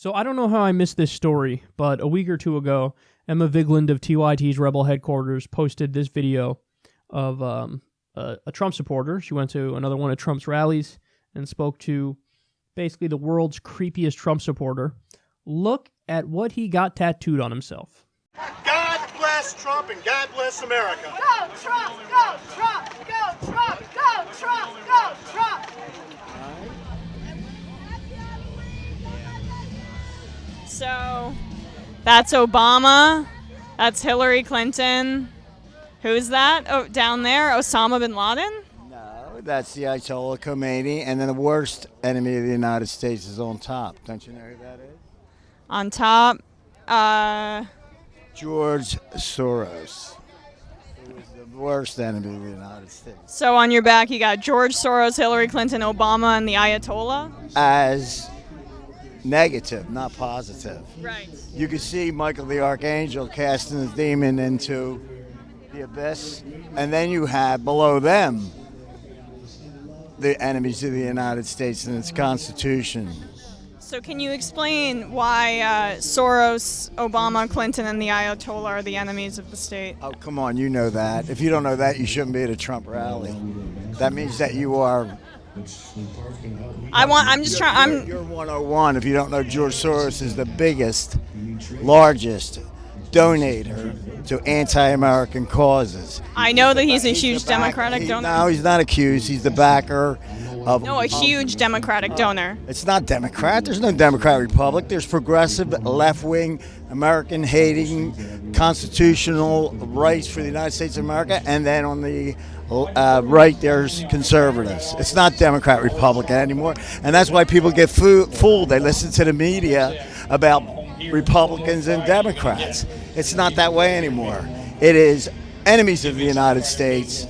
So I don't know how I missed this story, but a week or two ago, Emma Vigeland of TYT's Rebel headquarters posted this video of a Trump supporter. She went to another one of Trump's rallies and spoke to basically the world's creepiest Trump supporter. Look at what he got tattooed on himself. God bless Trump and God bless America. Go Trump! Go Trump! Go Trump! Go Trump! Go Trump! So, that's Obama. That's Hillary Clinton. Who's that? Oh, down there? Osama bin Laden? No, that's the Ayatollah Khomeini, and then the worst enemy of the United States is on top. Don't you know who that is? On top, George Soros. He was the worst enemy of the United States. So on your back you got George Soros, Hillary Clinton, Obama, and the Ayatollah? As negative, not positive. Right. You can see Michael the Archangel casting his demon into the abyss, and then you have below them the enemies of the United States and its Constitution. So can you explain why Soros, Obama, Clinton, and the Ayatollah are the enemies of the state? Oh, come on, you know that. If you don't know that, you shouldn't be at a Trump rally. That means that you are... You're You're 101 if you don't know George Soros is the biggest, largest donor to anti-American causes. I know that he's a huge Democratic donor. No, he's not accused. He's the backer of... No, a huge Democratic donor. It's not Democrat. There's no Democrat Republic. There's progressive, left-wing, American-hating, constitutional rights for the United States of America, and then on the right, there's conservatives. It's not Democrat Republican anymore, and that's why people get fooled. They listen to the media about Republicans and Democrats. It's not that way anymore. It is enemies of the United States,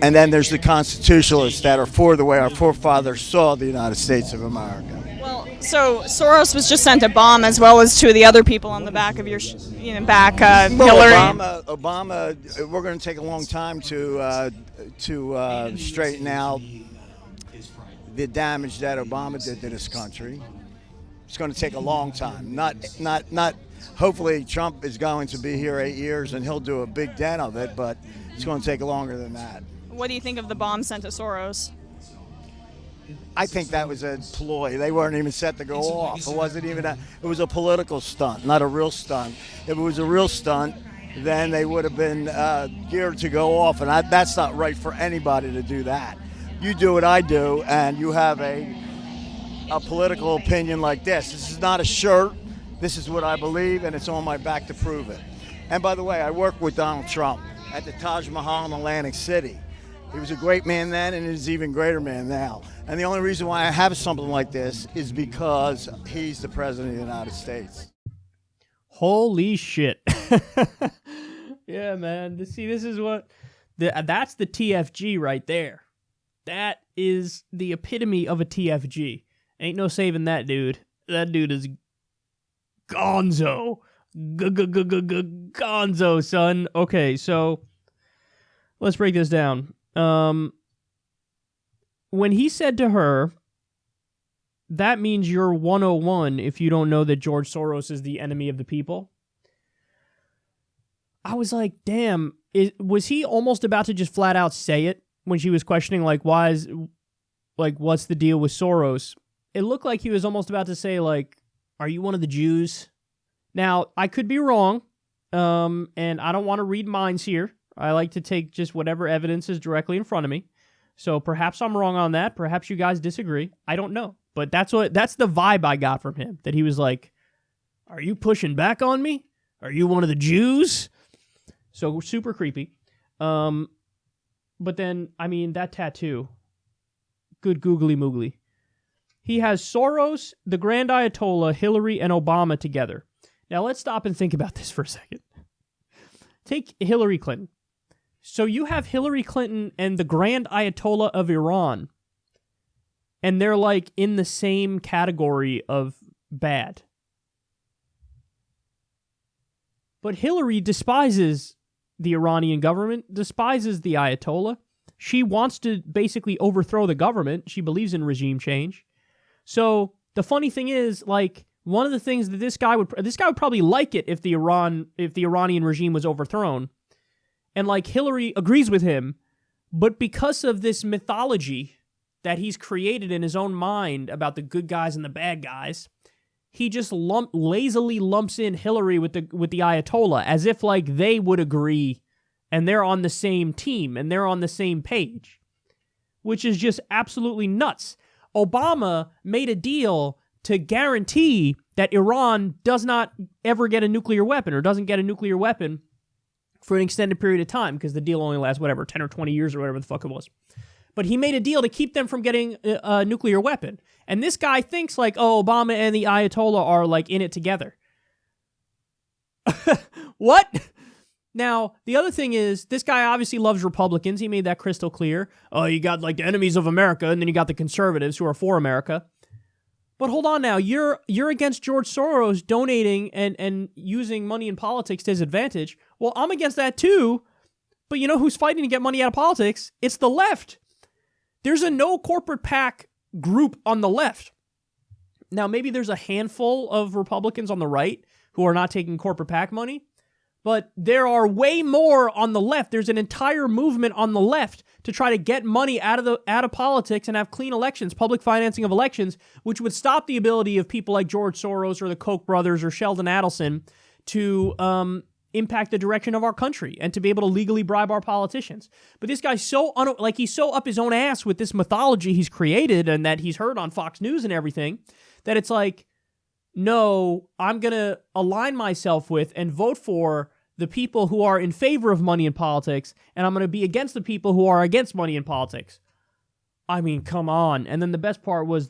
and then there's the constitutionalists that are for the way our forefathers saw the United States of America. Well, so Soros was just sent a bomb, as well as two of the other people on the back of your, Hillary. Obama, we're going to take a long time to straighten out the damage that Obama did to this country. It's going to take a long time. Not. Hopefully, Trump is going to be here 8 years and he'll do a big dent of it, but it's going to take longer than that. What do you think of the bomb sent to Soros? I think that was a ploy. They weren't even set to go off. It wasn't even it was a political stunt, not a real stunt. If it was a real stunt, then they would have been geared to go off, and that's not right for anybody to do that. You do what I do, and you have a political opinion like this. This is not a shirt. This is what I believe, and it's on my back to prove it. And by the way, I worked with Donald Trump at the Taj Mahal in Atlantic City. He was a great man then, and he's an even greater man now. And the only reason why I have something like this is because he's the president of the United States. Holy shit. Yeah, man. See, this is what... that's the TFG right there. That is the epitome of a TFG. Ain't no saving that dude. That dude is gonzo. Gonzo, son. Okay, so let's break this down. When he said to her, that means you're 101 if you don't know that George Soros is the enemy of the people, I was like, damn, was he almost about to just flat out say it when she was questioning, like, what's the deal with Soros? It looked like he was almost about to say, like, are you one of the Jews? Now, I could be wrong, and I don't want to read minds here. I like to take just whatever evidence is directly in front of me. So perhaps I'm wrong on that. Perhaps you guys disagree. I don't know. But that's the vibe I got from him, that he was like, are you pushing back on me? Are you one of the Jews? So super creepy. But then, I mean, that tattoo, good googly moogly. He has Soros, the Grand Ayatollah, Hillary, and Obama together. Now let's stop and think about this for a second. Take Hillary Clinton. So you have Hillary Clinton and the Grand Ayatollah of Iran, and they're like in the same category of bad. But Hillary despises the Iranian government, despises the Ayatollah. She wants to basically overthrow the government. She believes in regime change. So the funny thing is, like, one of the things that this guy would probably like it if the Iranian regime was overthrown, and like Hillary agrees with him, but because of this mythology that he's created in his own mind about the good guys and the bad guys, he just lazily lumps in Hillary with the Ayatollah as if like they would agree and they're on the same team and they're on the same page, which is just absolutely nuts. Obama made a deal to guarantee that Iran does not ever get a nuclear weapon or doesn't get a nuclear weapon for an extended period of time, because the deal only lasts, 10 or 20 years or whatever the fuck it was. But he made a deal to keep them from getting a nuclear weapon. And this guy thinks like, oh, Obama and the Ayatollah are like in it together. What? Now, the other thing is, this guy obviously loves Republicans. He made that crystal clear. Oh, you got like the enemies of America, and then you got the conservatives who are for America. But hold on now, you're against George Soros donating and using money in politics to his advantage. Well, I'm against that too, but you know who's fighting to get money out of politics? It's the left. There's a no corporate PAC group on the left. Now, maybe there's a handful of Republicans on the right who are not taking corporate PAC money, but there are way more on the left. There's an entire movement on the left to try to get money out of politics and have clean elections, public financing of elections, which would stop the ability of people like George Soros or the Koch brothers or Sheldon Adelson to impact the direction of our country and to be able to legally bribe our politicians. But this guy's he's so up his own ass with this mythology he's created and that he's heard on Fox News and everything, that it's like, no, I'm going to align myself with and vote for the people who are in favor of money in politics, and I'm going to be against the people who are against money in politics. I mean, come on. And then the best part was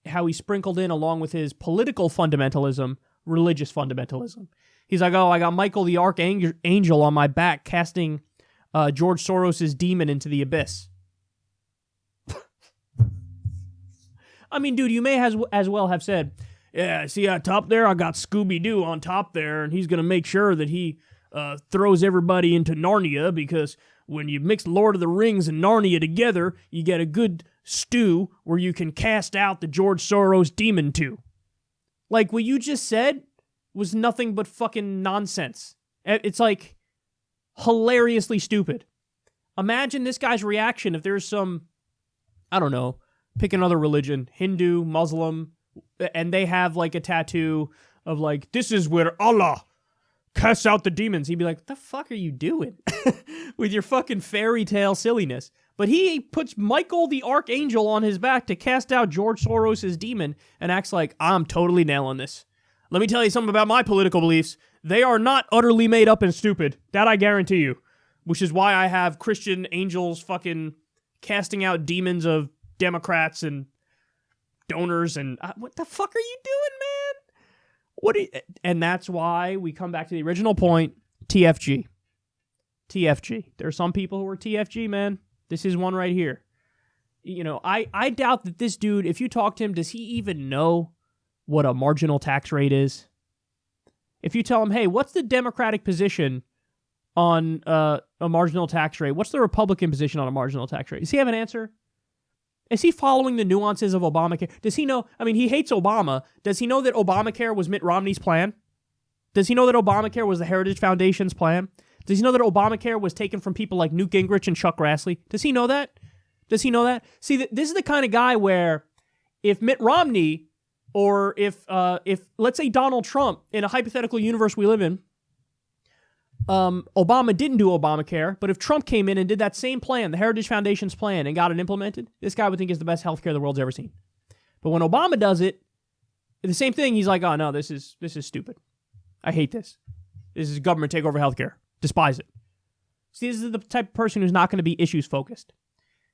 how he sprinkled in, along with his political fundamentalism, religious fundamentalism. He's like, oh, I got Michael the Archangel on my back casting George Soros' demon into the abyss. I mean, dude, you may as well have said, yeah, see on top there, I got Scooby-Doo on top there, and he's going to make sure that he throws everybody into Narnia, because when you mix Lord of the Rings and Narnia together, you get a good stew where you can cast out the George Soros demon too. Like, what you just said was nothing but fucking nonsense. It's like hilariously stupid. Imagine this guy's reaction if there's some, I don't know, pick another religion, Hindu, Muslim, and they have like a tattoo of like, this is where Allah casts out the demons. He'd be like, what the fuck are you doing with your fucking fairy tale silliness? But he puts Michael the Archangel on his back to cast out George Soros' demon and acts like, I'm totally nailing this. Let me tell you something about my political beliefs. They are not utterly made up and stupid. That I guarantee you. Which is why I have Christian angels fucking casting out demons of Democrats and donors and what the fuck are you doing, man? And that's why we come back to the original point, TFG. TFG. There are some people who are TFG, man. This is one right here. You know, I doubt that this dude, if you talk to him, does he even know what a marginal tax rate is? If you tell him, hey, what's the Democratic position on a marginal tax rate? What's the Republican position on a marginal tax rate? Does he have an answer? Is he following the nuances of Obamacare? Does he know? I mean, he hates Obama. Does he know that Obamacare was Mitt Romney's plan? Does he know that Obamacare was the Heritage Foundation's plan? Does he know that Obamacare was taken from people like Newt Gingrich and Chuck Grassley? Does he know that? Does he know that? See, this is the kind of guy where if Mitt Romney or if let's say Donald Trump, in a hypothetical universe we live in, Obama didn't do Obamacare, but if Trump came in and did that same plan, the Heritage Foundation's plan, and got it implemented, this guy would think it's the best healthcare the world's ever seen. But when Obama does it, the same thing, he's like, oh no, this is stupid. I hate this. This is government take over healthcare. Despise it. See, this is the type of person who's not going to be issues focused.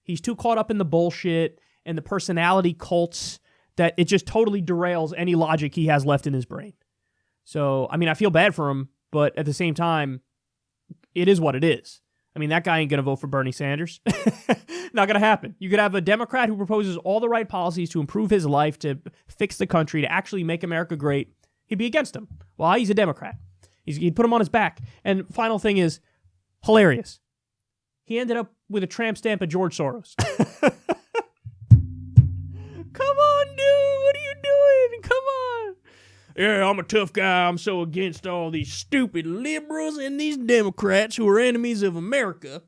He's too caught up in the bullshit and the personality cults that it just totally derails any logic he has left in his brain. So, I mean, I feel bad for him, but at the same time, it is what it is. I mean, that guy ain't going to vote for Bernie Sanders. Not going to happen. You could have a Democrat who proposes all the right policies to improve his life, to fix the country, to actually make America great. He'd be against him. Well, he's a Democrat. He'd put him on his back. And final thing is, hilarious. He ended up with a tramp stamp of George Soros. Come on, dude. What are you doing? Come on. yeah, I'm a tough guy. I'm so against all these stupid liberals and these Democrats who are enemies of America.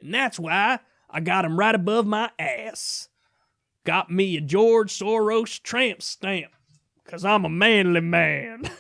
And that's why I got them right above my ass. Got me a George Soros tramp stamp. Because I'm a manly man.